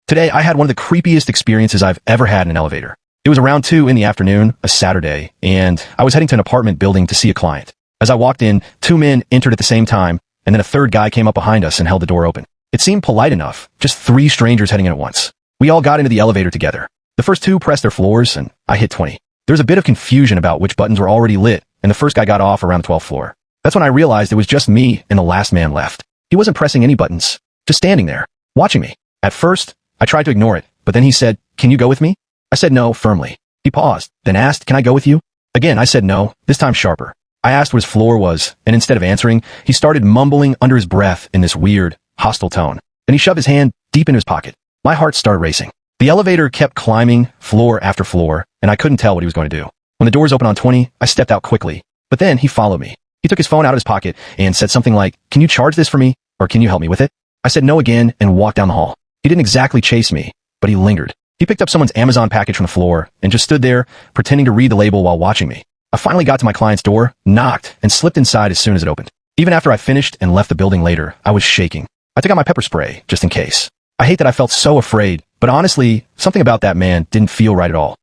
Today, I had one of the creepiest experiences I've ever had in an elevator. It was around 2 in the afternoon, a Saturday, and I was heading to an apartment building to see a client. As I walked in, 2 men entered at the same time, and then a third guy came up behind us and held the door open. It seemed polite enough, just 3 strangers heading in at once. We all got into the elevator together. The first 2 pressed their floors, and I hit 20. There was a bit of confusion about which buttons were already lit, and the first guy got off around the 12th floor. That's when I realized it was just me and the last man left. He wasn't pressing any buttons, just standing there, watching me. At first, I tried to ignore it, but then he said, "Can you go with me?" I said no, firmly. He paused, then asked, "Can I go with you?" Again, I said no, this time sharper. I asked what his floor was, and instead of answering, he started mumbling under his breath in this weird, hostile tone. Then he shoved his hand deep into his pocket. My heart started racing. The elevator kept climbing floor after floor, and I couldn't tell what he was going to do. When the doors opened on 20, I stepped out quickly. But then he followed me. He took his phone out of his pocket and said something like, "Can you charge this for me? Or can you help me with it?" I said no again and walked down the hall. He didn't exactly chase me, but he lingered. He picked up someone's Amazon package from the floor and just stood there, pretending to read the label while watching me. I finally got to my client's door, knocked, and slipped inside as soon as it opened. Even after I finished and left the building later, I was shaking. I took out my pepper spray, just in case. I hate that I felt so afraid, but honestly, something about that man didn't feel right at all.